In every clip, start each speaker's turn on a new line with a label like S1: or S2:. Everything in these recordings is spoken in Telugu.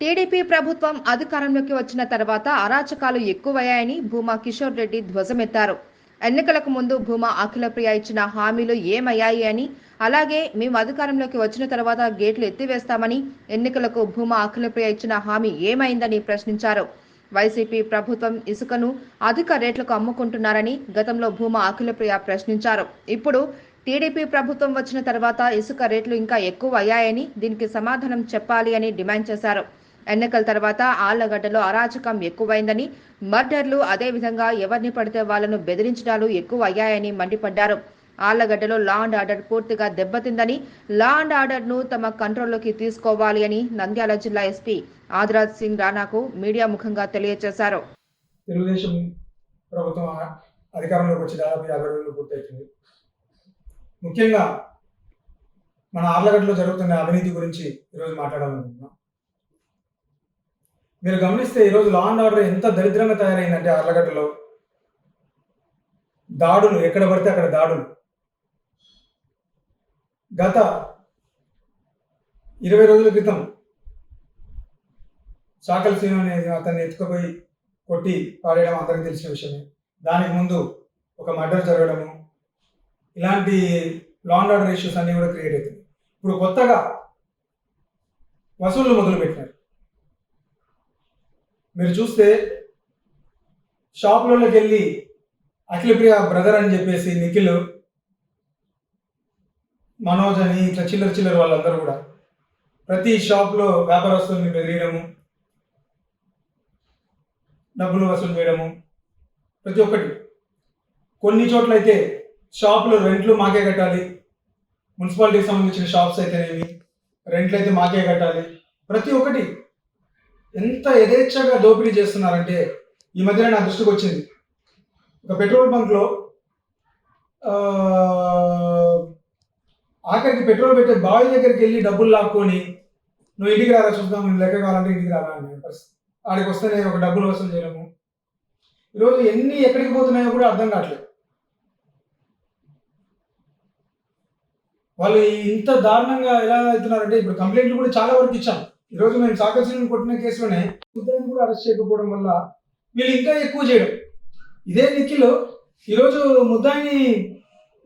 S1: టీడీపీ ప్రభుత్వం అధికారంలోకి వచ్చిన తర్వాత అరాచకాలు ఎక్కువయ్యాయని భూమా కిషోర్ రెడ్డి ధ్వజమెత్తారు. ఎన్నికలకు ముందు భూమా అఖిలప్రియ ఇచ్చిన హామీలు ఏమయ్యాయి అని, అలాగే మేము అధికారంలోకి వచ్చిన తర్వాత గేట్లు ఎత్తివేస్తామని, ఎన్నికలకు భూమా అఖిలప్రియ ఇచ్చిన హామీ ఏమైందని ప్రశ్నించారు. వైసీపీ ప్రభుత్వం ఇసుకను అధిక రేట్లకు అమ్ముకుంటున్నారని గతంలో భూమా అఖిలప్రియ ప్రశ్నించారు. ఇప్పుడు టీడీపీ ప్రభుత్వం వచ్చిన తర్వాత ఇసుక రేట్లు ఇంకా ఎక్కువ అయ్యాయని, దీనికి సమాధానం చెప్పాలి అని డిమాండ్ చేశారు. ఎన్నికల తర్వాత ఆళ్లగడ్డలో అరాచకం ఎక్కువైందని, మర్డర్లు, అదేవిధంగా ఎవరిని పడితే వాళ్లను బెదిరించడాలు ఎక్కువ అయ్యాయని మండిపడ్డారు. ఆళ్లగడ్డలో లా అండ్ ఆర్డర్ పూర్తిగా దెబ్బతిందని, లా అండ్ ఆర్డర్ ను తమ కంట్రోల్లోకి తీసుకోవాలి అని నంద్యాల జిల్లా ఎస్పీ ఆదిరాజ్ సింగ్ రాణాకు మీడియా ముఖంగా తెలియజేశారు.
S2: తెలుగుదేశం ప్రభుత్వం అధికారంలోకి వచ్చి దాదాపు 50 రోజులు పూర్తవుతుంది. ముఖ్యంగా మన ఆర్లగడ్డలో జరుగుతున్న అవినీతి గురించి ఈరోజు మాట్లాడాలనుకుంటున్నాం. మీరు గమనిస్తే ఈరోజు లా అండ్ ఆర్డర్ ఎంత దరిద్రంగా తయారైందంటే ఆర్లగడ్డలో దాడులు, ఎక్కడ పడితే అక్కడ దాడులు. గత 20 రోజుల క్రితం చాకల్ శ్రీను అనేది అతన్ని ఎత్తుకుపోయి కొట్టి పాడేయడం అందరికీ తెలిసిన విషయమే. దానికి ముందు ఒక మర్డర్ జరగడము, ఇలాంటి లా అండ్ ఆర్డర్ ఇష్యూస్ అన్నీ కూడా క్రియేట్ అవుతుంది. ఇప్పుడు కొత్తగా వసూళ్లు మొదలుపెట్టినారు. మీరు చూస్తే షాపులలోకి వెళ్ళి అఖిలప్రియ బ్రదర్ అని చెప్పేసి నిఖిల్, మనోజ్ అని ఇట్లా చిల్లర వాళ్ళందరూ కూడా ప్రతి షాప్లో వ్యాపారస్తుల్ని బెదిరియడము, డబ్బులు వసూలు చేయడము, ప్రతి ఒక్కటి. కొన్ని చోట్ల అయితే షాపులో రెంట్లు మాకే కట్టాలి, మున్సిపాలిటీకి సంబంధించిన షాప్స్ అయితేనేమి రెంట్లు అయితే మాకే కట్టాలి, ప్రతి ఒక్కటి ఎంత యథేచ్ఛగా దోపిడీ చేస్తున్నారంటే ఈ మధ్యన నా దృష్టికి వచ్చింది. ఒక పెట్రోల్ బంక్లో ఆఖరికి పెట్రోల్ పెట్టే బావి దగ్గరికి వెళ్ళి డబ్బులు లాక్కొని, నువ్వు ఇంటికి రారా చూద్దాం, నువ్వు లెక్క కావాలంటే ఇంటికి రారా అనే పరిస్థితి. ఆడికి వస్తేనే ఒక డబ్బులు వసూలు చేయడము. ఈరోజు ఎన్ని ఎక్కడికి పోతున్నాయో కూడా అర్థం కావట్లేదు. వాళ్ళు ఇంత దారుణంగా ఎలా అవుతున్నారంటే, ఇప్పుడు కంప్లైంట్లు కూడా చాలా వరకు ఇచ్చాం. ఈరోజు మేము సాకర్షణ కొట్టిన కేసులోనే ముద్దాయిని కూడా అరెస్ట్ చేయకపోవడం వల్ల వీళ్ళు ఇంకా ఎక్కువ చేయడం. ఇదే నిఖిల్ ఈరోజు ముద్దాయిని,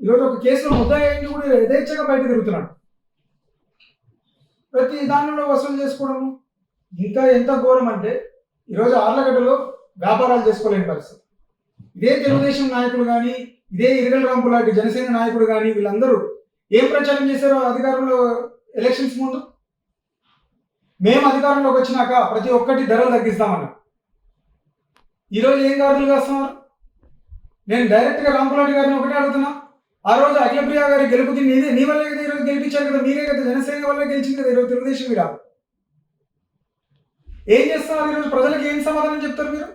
S2: ఈరోజు ఒక కేసులో ముద్దాయిని కూడా యథేచ్ఛగా బయట తిరుగుతున్నాడు. ప్రతి దానిలో వసూలు చేసుకోవడము. ఇంకా ఎంత ఘోరం అంటే ఈరోజు ఆర్లగడ్డలో వ్యాపారాలు చేసుకోలేని పరిస్థితి. ఇదే తెలుగుదేశం నాయకులు కానీ, ఇదే ఇరగల రాంపు లాంటి జనసేన నాయకుడు కానీ వీళ్ళందరూ ఏం ప్రచారం చేశారో అధికారంలో ఎలక్షన్స్ ముందు, మేము అధికారంలోకి వచ్చినాక ప్రతి ఒక్కటి ధరలు తగ్గిస్తామన్నారు. ఈరోజు ఏం గారులు కాస్తున్నారు? నేను డైరెక్ట్గా రాంపులాంటి గారిని ఒకటే అడుగుతున్నా. ఆ రోజు అఖిలప్రియ గారి గెలుపుకి నీ వల్లే కదా ఈరోజు గెలిపించారు కదా, మీరే కదా, జనసేన వల్లే గెలిచింది కదా ఈరోజు తెలుగుదేశం. మీరు ఏం చేస్తున్నారు? ఈరోజు ప్రజలకు ఏం సమాధానం చెప్తారు మీరు?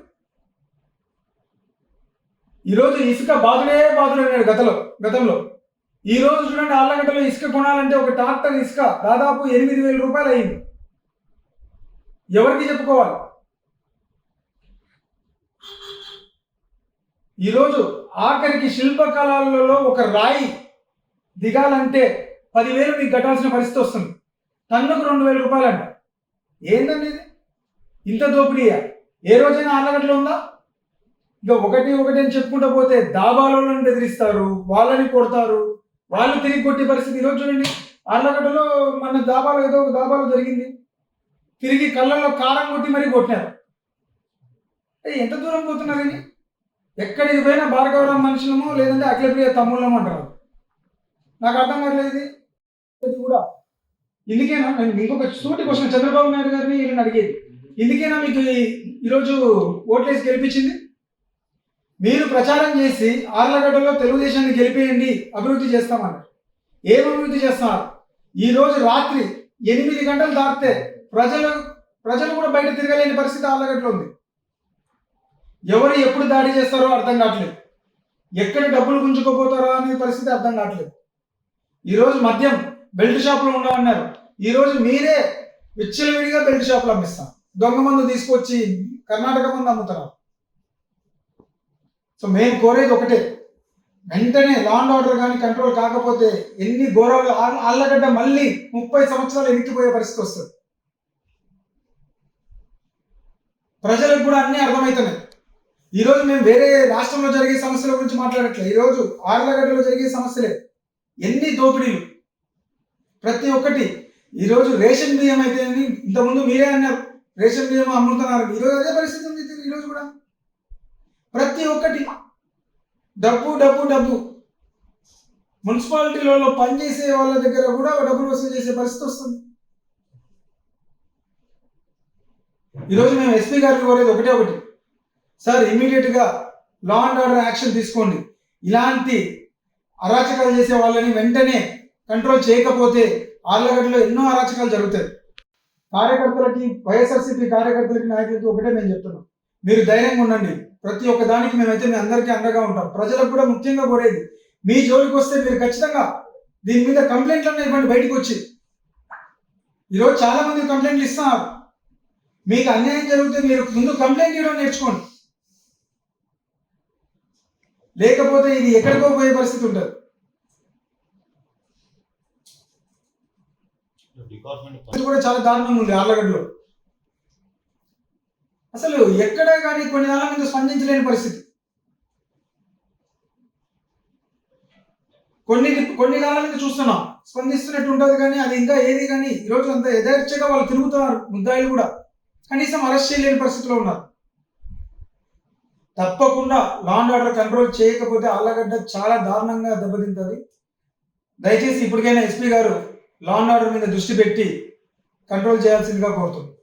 S2: ఈరోజు ఇసుక బాధుడే అన్నాడు గతంలో. ఈ రోజు చూడండి, ఆళ్లగడ్డలో ఇసుక కొనాలంటే ఒక ట్రాక్టర్ ఇసుక దాదాపు 8,000 రూపాయలు అయింది. ఎవరికి చెప్పుకోవాలి? ఈరోజు ఆఖరికి శిల్పకళలలో ఒక రాయి దిగాలంటే 10,000 మీకు కట్టాల్సిన పరిస్థితి వస్తుంది. టన్నుకు 2,000 రూపాయలు అంట. ఏందండి ఇది? ఇంత దోపిడీయా? ఏ రోజైనా ఆళ్లగడ్డలో ఉందా? ఇక ఒకటి అని చెప్పుకుంటూ పోతే దాబాలను బెదిరిస్తారు, వాళ్ళని కొడతారు, వాళ్ళు తిరిగి కొట్టే పరిస్థితి. ఈరోజు చూడండి, ఆళ్లగడ్డలో మన ఏదో ఒక దాబాలో జరిగింది. తిరిగి కళ్ళల్లో కారం కొట్టి మరీ కొట్టినారు. ఎంత దూరం పోతున్నారని? ఎక్కడికి పోయినా భార్గవరాం మనుషులమో లేదంటే అఖిలప్రియ తమ్ముళ్ళమో అంటారు. నాకు అర్థం కావట్లేదు ఇది కూడా. ఇందుకేనా నేను ఇంకొక సూటి క్వశ్చన్ చంద్రబాబు నాయుడు గారిని వీళ్ళని అడిగేది, ఇందుకేనా మీకు ఈరోజు ఓట్లేసి గెలిపించింది? మీరు ప్రచారం చేసి ఆర్లగడ్డలో తెలుగుదేశాన్ని గెలిపేయండి, అభివృద్ధి చేస్తామన్నారు. ఏం అభివృద్ధి చేస్తున్నారు? ఈరోజు రాత్రి 8 గంటలు దాటితే ప్రజలు కూడా బయట తిరగలేని పరిస్థితి ఆళ్లగడ్డలో ఉంది. ఎవరు ఎప్పుడు దాడి చేస్తారో అర్థం కావట్లేదు, ఎక్కడ డబ్బులు గుంజుకోపోతారో అనే పరిస్థితి అర్థం కావట్లేదు. ఈరోజు మద్యం బెల్ట్ షాపులు ఉండవన్నారు. ఈరోజు మీరే విచ్చలవిడిగా బెల్ట్ షాపులు అమ్మిస్తాం, దొంగ మందు తీసుకొచ్చి కర్ణాటక మందు అమ్ముతున్నారు. సో మేము కోరేది ఒకటే, వెంటనే లా అండ్ ఆర్డర్ కానీ కంట్రోల్ కాకపోతే ఎన్ని ఘోరాలు, ఆళ్లగడ్డ మళ్ళీ 30 సంవత్సరాలు ఎన్నికిపోయే పరిస్థితి వస్తుంది. ప్రజలకు కూడా అన్నీ అర్థమవుతున్నాయి. ఈరోజు మేము వేరే రాష్ట్రంలో జరిగే సమస్యల గురించి మాట్లాడట్లేదు. ఈరోజు ఆర్లగడ్డలో జరిగే సమస్యలే. ఎన్ని దోపిడీలు, ప్రతి ఒక్కటి. ఈరోజు రేషన్ బియ్యం అయితే ఇంతకుముందు మీరే అన్నారు, రేషన్ బియ్యం అమ్ముతున్నారు. ఈరోజు అదే పరిస్థితి ఉంది. ఈరోజు కూడా ప్రతి ఒక్కటి డబ్బు డబ్బు డబ్బు. మున్సిపాలిటీలలో పనిచేసే వాళ్ళ దగ్గర కూడా డబ్బులు వసూలు చేసే పరిస్థితి వస్తుంది. ఈరోజు మేము ఎస్పీ గారికి కోరేది ఒకటి, సార్ ఇమీడియట్గా లా అండ్ ఆర్డర్ యాక్షన్ తీసుకోండి. ఇలాంటి అరాచకాలు చేసే వాళ్ళని వెంటనే కంట్రోల్ చేయకపోతే ఆర్లగడ్డలో ఎన్నో అరాచకాలు జరుగుతాయి. కార్యకర్తలకి, వైఎస్ఆర్సీపీ కార్యకర్తలకి, నాయకులకి ఒకటే మేము చెప్తున్నాం, మీరు ధైర్యంగా ఉండండి. ప్రతి ఒక్క దానికి మేమైతే మీ అందరికీ అండగా ఉంటాం. ప్రజలకు కూడా ముఖ్యంగా కోరేది, మీ జోలికి వస్తే మీరు ఖచ్చితంగా దీని మీద కంప్లైంట్లన్నీ ఇవ్వండి బయటకు వచ్చి. ఈరోజు చాలా మంది కంప్లైంట్లు ఇస్తున్నారు. మీకు అన్యాయం జరిగితే మీరు ముందు కంప్లైంట్ ఇవ్వడం నేర్చుకోండి, లేకపోతే ఇది ఎక్కడికో పోయే పరిస్థితి ఉంటుంది. ఇది కూడా చాలా దారుణంగా ఉంది ఆర్లగడ్డలో. అసలు ఎక్కడ కానీ కొన్ని నెలల మీద స్పందించలేని పరిస్థితి. కొన్ని కాలం మీద చూస్తున్నాం స్పందిస్తున్నట్టు ఉంటుంది, కానీ అది ఇంకా ఏది కానీ ఈరోజు అంత యథేచ్ఛగా వాళ్ళు తిరుగుతున్నారు. ముద్దాయిలు కూడా కనీసం అరెస్ట్ చేయలేని పరిస్థితిలో ఉన్నారు. తప్పకుండా లా అండ్ ఆర్డర్ కంట్రోల్ చేయకపోతే ఆర్లగడ్డ చాలా దారుణంగా దెబ్బతింటుంది. దయచేసి ఇప్పటికైనా ఎస్పీ గారు లా అండ్ ఆర్డర్ మీద దృష్టి పెట్టి కంట్రోల్ చేయాల్సిందిగా కోరుతున్నాను.